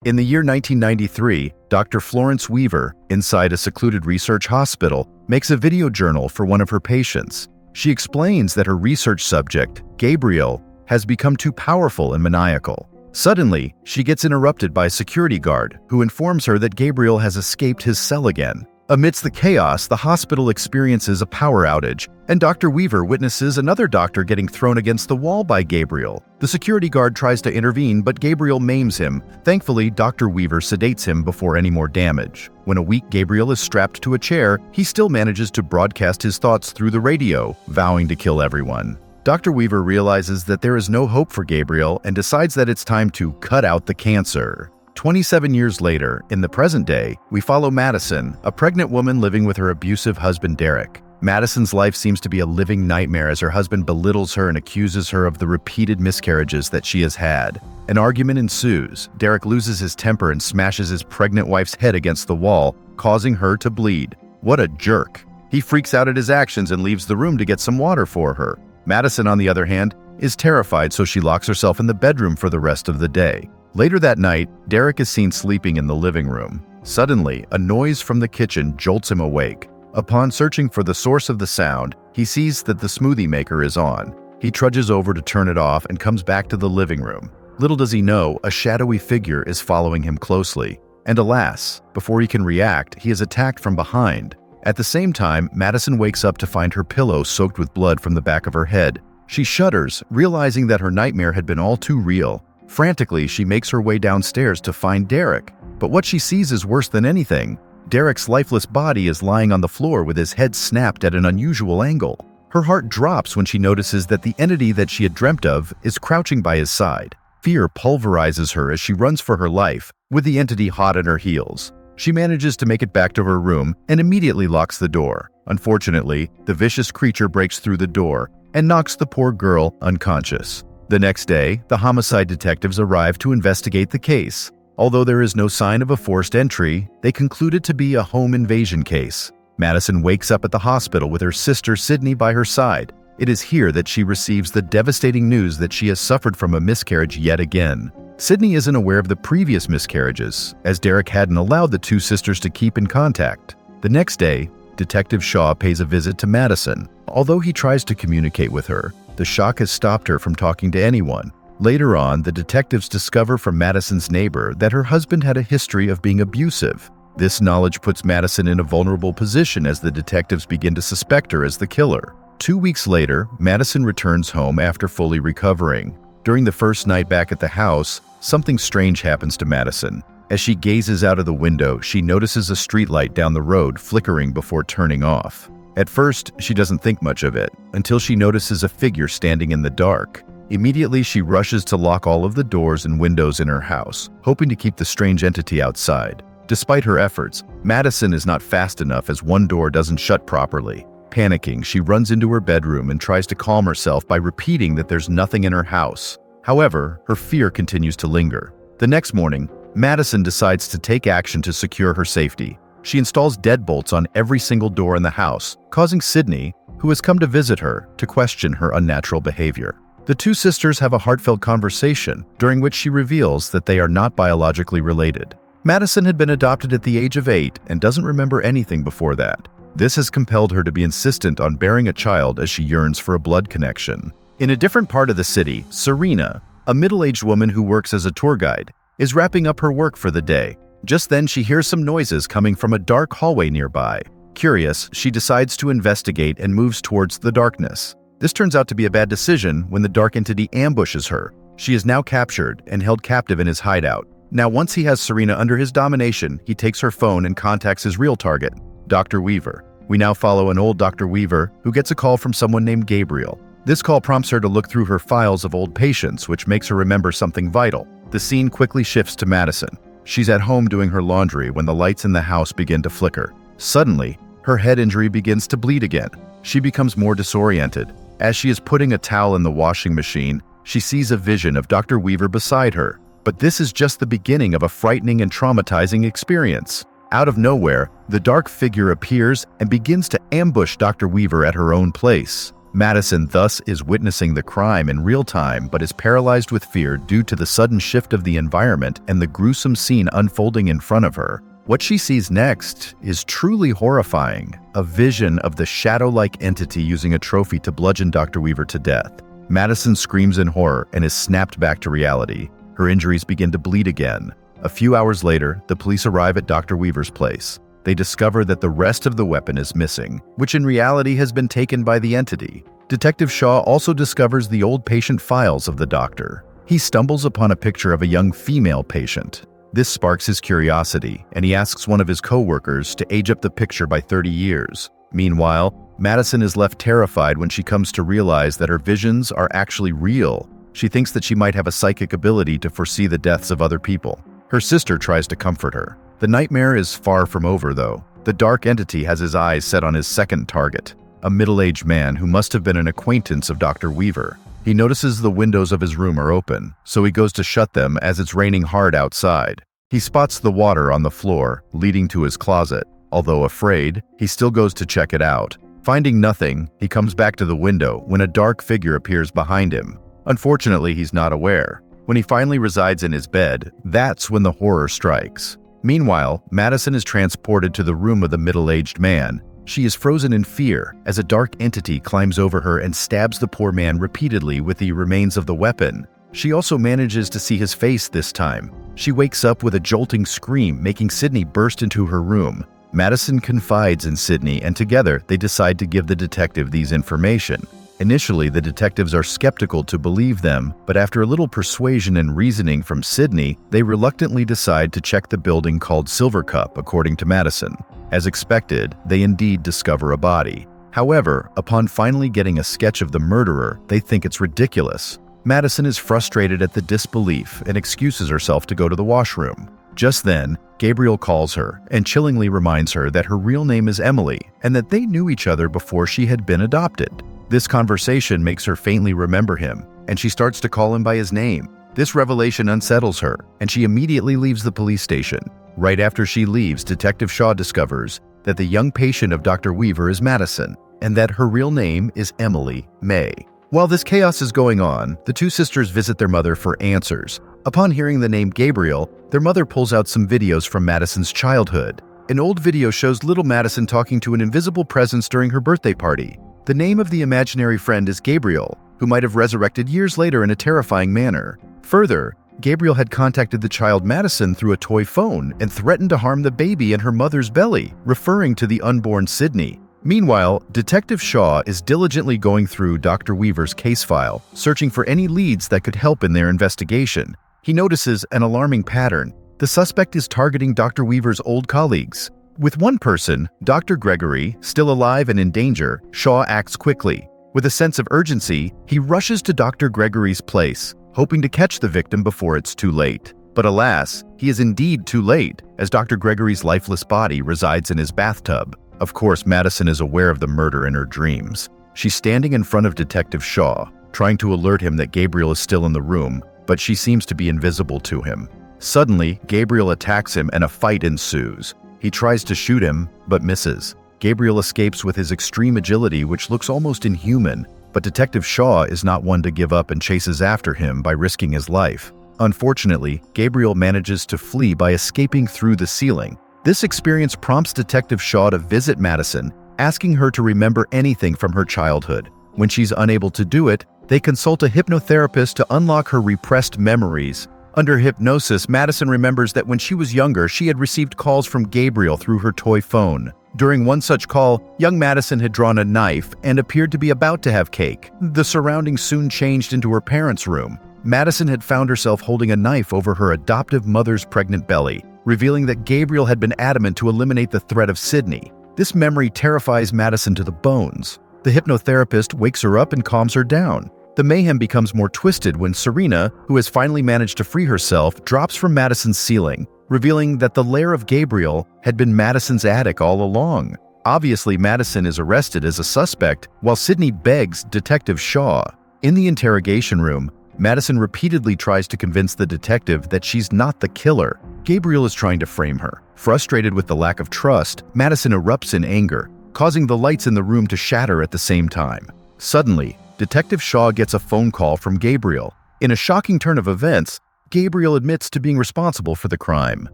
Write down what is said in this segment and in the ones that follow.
In the year 1993, Dr. Florence Weaver, inside a secluded research hospital, makes a video journal for one of her patients. She explains that her research subject, Gabriel, has become too powerful and maniacal. Suddenly, she gets interrupted by a security guard who informs her that Gabriel has escaped his cell again. Amidst the chaos, the hospital experiences a power outage, and Dr. Weaver witnesses another doctor getting thrown against the wall by Gabriel. The security guard tries to intervene, but Gabriel maims him. Thankfully, Dr. Weaver sedates him before any more damage. When a weak Gabriel is strapped to a chair, he still manages to broadcast his thoughts through the radio, vowing to kill everyone. Dr. Weaver realizes that there is no hope for Gabriel and decides that it's time to cut out the cancer. 27 years later, in the present day, we follow Madison, a pregnant woman living with her abusive husband Derek. Madison's life seems to be a living nightmare as her husband belittles her and accuses her of the repeated miscarriages that she has had. An argument ensues. Derek loses his temper and smashes his pregnant wife's head against the wall, causing her to bleed. What a jerk! He freaks out at his actions and leaves the room to get some water for her. Madison, on the other hand, is terrified, so she locks herself in the bedroom for the rest of the day. Later that night, Derek is seen sleeping in the living room. Suddenly, a noise from the kitchen jolts him awake. Upon searching for the source of the sound, he sees that the smoothie maker is on. He trudges over to turn it off and comes back to the living room. Little does he know, a shadowy figure is following him closely. And alas, before he can react, he is attacked from behind. At the same time, Madison wakes up to find her pillow soaked with blood from the back of her head. She shudders, realizing that her nightmare had been all too real. Frantically, she makes her way downstairs to find Derek. But what she sees is worse than anything. Derek's lifeless body is lying on the floor with his head snapped at an unusual angle. Her heart drops when she notices that the entity that she had dreamt of is crouching by his side. Fear pulverizes her as she runs for her life, with the entity hot at her heels. She manages to make it back to her room and immediately locks the door. Unfortunately, the vicious creature breaks through the door and knocks the poor girl unconscious. The next day, the homicide detectives arrive to investigate the case. Although there is no sign of a forced entry, they conclude it to be a home invasion case. Madison wakes up at the hospital with her sister Sydney by her side. It is here that she receives the devastating news that she has suffered from a miscarriage yet again. Sydney isn't aware of the previous miscarriages, as Derek hadn't allowed the two sisters to keep in contact. The next day, Detective Shaw pays a visit to Madison. Although he tries to communicate with her, the shock has stopped her from talking to anyone. Later on, the detectives discover from Madison's neighbor that her husband had a history of being abusive. This knowledge puts Madison in a vulnerable position as the detectives begin to suspect her as the killer. 2 weeks later, Madison returns home after fully recovering. During the first night back at the house, something strange happens to Madison. As she gazes out of the window, she notices a streetlight down the road flickering before turning off. At first, she doesn't think much of it, until she notices a figure standing in the dark. Immediately, she rushes to lock all of the doors and windows in her house, hoping to keep the strange entity outside. Despite her efforts, Madison is not fast enough as one door doesn't shut properly. Panicking, she runs into her bedroom and tries to calm herself by repeating that there's nothing in her house. However, her fear continues to linger. The next morning, Madison decides to take action to secure her safety. She installs deadbolts on every single door in the house, causing Sydney, who has come to visit her, to question her unnatural behavior. The two sisters have a heartfelt conversation, during which she reveals that they are not biologically related. Madison had been adopted at the age of 8 and doesn't remember anything before that. This has compelled her to be insistent on bearing a child as she yearns for a blood connection. In a different part of the city, Serena, a middle-aged woman who works as a tour guide, is wrapping up her work for the day. Just then, she hears some noises coming from a dark hallway nearby. Curious, she decides to investigate and moves towards the darkness. This turns out to be a bad decision when the dark entity ambushes her. She is now captured and held captive in his hideout. Now, once he has Serena under his domination, he takes her phone and contacts his real target, Dr. Weaver. We now follow an old Dr. Weaver who gets a call from someone named Gabriel. This call prompts her to look through her files of old patients, which makes her remember something vital. The scene quickly shifts to Madison. She's at home doing her laundry when the lights in the house begin to flicker. Suddenly, her head injury begins to bleed again. She becomes more disoriented. As she is putting a towel in the washing machine, she sees a vision of Dr. Weaver beside her. But this is just the beginning of a frightening and traumatizing experience. Out of nowhere, the dark figure appears and begins to ambush Dr. Weaver at her own place. Madison thus is witnessing the crime in real time but is paralyzed with fear due to the sudden shift of the environment and the gruesome scene unfolding in front of her. What she sees next is truly horrifying, a vision of the shadow-like entity using a trophy to bludgeon Dr. Weaver to death. Madison screams in horror and is snapped back to reality. Her injuries begin to bleed again. A few hours later, the police arrive at Dr. Weaver's place. They discover that the rest of the weapon is missing, which in reality has been taken by the entity. Detective Shaw also discovers the old patient files of the doctor. He stumbles upon a picture of a young female patient. This sparks his curiosity, and he asks one of his co-workers to age up the picture by 30 years. Meanwhile, Madison is left terrified when she comes to realize that her visions are actually real. She thinks that she might have a psychic ability to foresee the deaths of other people. Her sister tries to comfort her. The nightmare is far from over, though. The dark entity has his eyes set on his second target, a middle-aged man who must have been an acquaintance of Dr. Weaver. He notices the windows of his room are open, so he goes to shut them as it's raining hard outside. He spots the water on the floor, leading to his closet. Although afraid, he still goes to check it out. Finding nothing, he comes back to the window when a dark figure appears behind him. Unfortunately, he's not aware. When he finally resides in his bed, that's when the horror strikes. Meanwhile, Madison is transported to the room of the middle-aged man. She is frozen in fear as a dark entity climbs over her and stabs the poor man repeatedly with the remains of the weapon. She also manages to see his face this time. She wakes up with a jolting scream, making Sydney burst into her room. Madison confides in Sydney, and together they decide to give the detective these information. Initially, the detectives are skeptical to believe them, but after a little persuasion and reasoning from Sydney, they reluctantly decide to check the building called Silver Cup, according to Madison. As expected, they indeed discover a body. However, upon finally getting a sketch of the murderer, they think it's ridiculous. Madison is frustrated at the disbelief and excuses herself to go to the washroom. Just then, Gabriel calls her and chillingly reminds her that her real name is Emily and that they knew each other before she had been adopted. This conversation makes her faintly remember him, and she starts to call him by his name. This revelation unsettles her, and she immediately leaves the police station. Right after she leaves, Detective Shaw discovers that the young patient of Dr. Weaver is Madison, and that her real name is Emily May. While this chaos is going on, the two sisters visit their mother for answers. Upon hearing the name Gabriel, their mother pulls out some videos from Madison's childhood. An old video shows little Madison talking to an invisible presence during her birthday party. The name of the imaginary friend is Gabriel, who might have resurrected years later in a terrifying manner. Further, Gabriel had contacted the child Madison through a toy phone and threatened to harm the baby in her mother's belly, referring to the unborn Sydney. Meanwhile, Detective Shaw is diligently going through Dr. Weaver's case file, searching for any leads that could help in their investigation. He notices an alarming pattern. The suspect is targeting Dr. Weaver's old colleagues. With one person, Dr. Gregory, still alive and in danger, Shaw acts quickly. With a sense of urgency, he rushes to Dr. Gregory's place, hoping to catch the victim before it's too late. But alas, he is indeed too late, as Dr. Gregory's lifeless body resides in his bathtub. Of course, Madison is aware of the murder in her dreams. She's standing in front of Detective Shaw, trying to alert him that Gabriel is still in the room, but she seems to be invisible to him. Suddenly, Gabriel attacks him and a fight ensues. He tries to shoot him, but misses. Gabriel escapes with his extreme agility, which looks almost inhuman, but Detective Shaw is not one to give up and chases after him by risking his life. Unfortunately, Gabriel manages to flee by escaping through the ceiling. This experience prompts Detective Shaw to visit Madison, asking her to remember anything from her childhood. When she's unable to do it, they consult a hypnotherapist to unlock her repressed memories. Under hypnosis, Madison remembers that when she was younger, she had received calls from Gabriel through her toy phone. During one such call, young Madison had drawn a knife and appeared to be about to have cake. The surroundings soon changed into her parents' room. Madison had found herself holding a knife over her adoptive mother's pregnant belly, revealing that Gabriel had been adamant to eliminate the threat of Sydney. This memory terrifies Madison to the bones. The hypnotherapist wakes her up and calms her down. The mayhem becomes more twisted when Serena, who has finally managed to free herself, drops from Madison's ceiling, revealing that the lair of Gabriel had been Madison's attic all along. Obviously, Madison is arrested as a suspect, while Sydney begs Detective Shaw. In the interrogation room, Madison repeatedly tries to convince the detective that she's not the killer. Gabriel is trying to frame her. Frustrated with the lack of trust, Madison erupts in anger, causing the lights in the room to shatter at the same time. Suddenly, Detective Shaw gets a phone call from Gabriel. In a shocking turn of events, Gabriel admits to being responsible for the crime.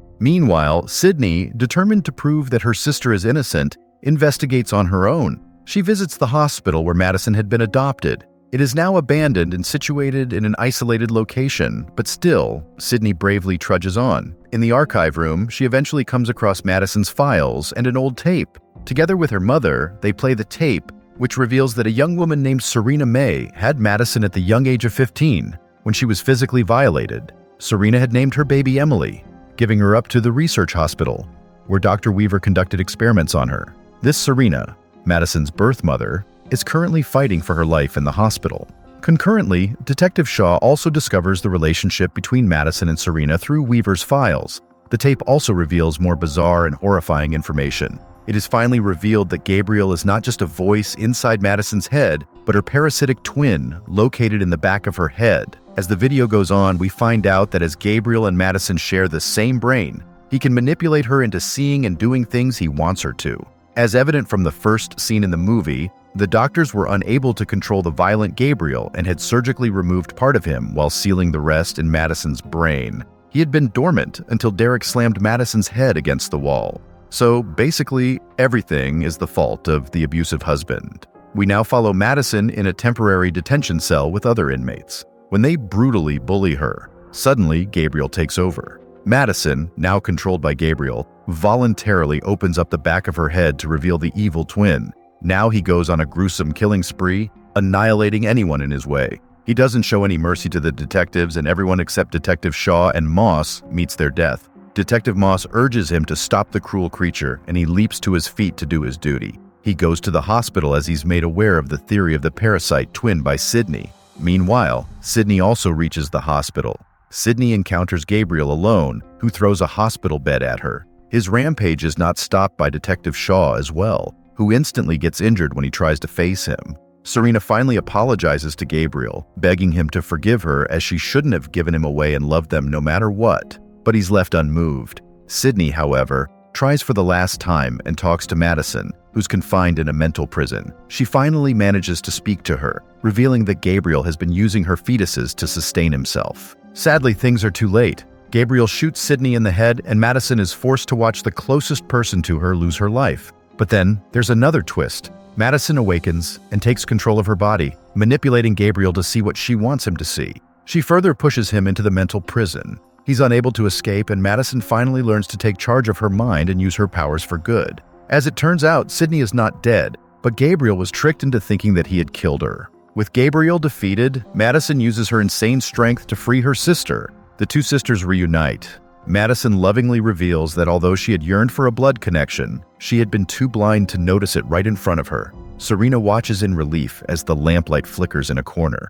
Meanwhile, Sydney, determined to prove that her sister is innocent, investigates on her own. She visits the hospital where Madison had been adopted. It is now abandoned and situated in an isolated location, but still, Sydney bravely trudges on. In the archive room, she eventually comes across Madison's files and an old tape. Together with her mother, they play the tape, which reveals that a young woman named Serena May had Madison at the young age of 15 when she was physically violated. Serena had named her baby Emily, giving her up to the research hospital, where Dr. Weaver conducted experiments on her. This Serena, Madison's birth mother, is currently fighting for her life in the hospital. Concurrently, Detective Shaw also discovers the relationship between Madison and Serena through Weaver's files. The tape also reveals more bizarre and horrifying information. It is finally revealed that Gabriel is not just a voice inside Madison's head, but her parasitic twin located in the back of her head. As the video goes on, we find out that as Gabriel and Madison share the same brain, he can manipulate her into seeing and doing things he wants her to. As evident from the first scene in the movie, the doctors were unable to control the violent Gabriel and had surgically removed part of him while sealing the rest in Madison's brain. He had been dormant until Derek slammed Madison's head against the wall. So basically, everything is the fault of the abusive husband. We now follow Madison in a temporary detention cell with other inmates. When they brutally bully her, suddenly Gabriel takes over. Madison, now controlled by Gabriel, voluntarily opens up the back of her head to reveal the evil twin. Now he goes on a gruesome killing spree, annihilating anyone in his way. He doesn't show any mercy to the detectives, and everyone except Detective Shaw and Moss meets their death. Detective Moss urges him to stop the cruel creature, and he leaps to his feet to do his duty. He goes to the hospital as he's made aware of the theory of the parasite twin by Sydney. Meanwhile, Sydney also reaches the hospital. Sydney encounters Gabriel alone, who throws a hospital bed at her. His rampage is not stopped by Detective Shaw as well, who instantly gets injured when he tries to face him. Serena finally apologizes to Gabriel, begging him to forgive her as she shouldn't have given him away and loved them no matter what, but he's left unmoved. Sydney, however, tries for the last time and talks to Madison, who's confined in a mental prison. She finally manages to speak to her, revealing that Gabriel has been using her fetuses to sustain himself. Sadly, things are too late. Gabriel shoots Sydney in the head, and Madison is forced to watch the closest person to her lose her life. But then, there's another twist. Madison awakens and takes control of her body, manipulating Gabriel to see what she wants him to see. She further pushes him into the mental prison. He's unable to escape, and Madison finally learns to take charge of her mind and use her powers for good. As it turns out, Sydney is not dead, but Gabriel was tricked into thinking that he had killed her. With Gabriel defeated, Madison uses her insane strength to free her sister. The two sisters reunite. Madison lovingly reveals that although she had yearned for a blood connection, she had been too blind to notice it right in front of her. Serena watches in relief as the lamplight flickers in a corner.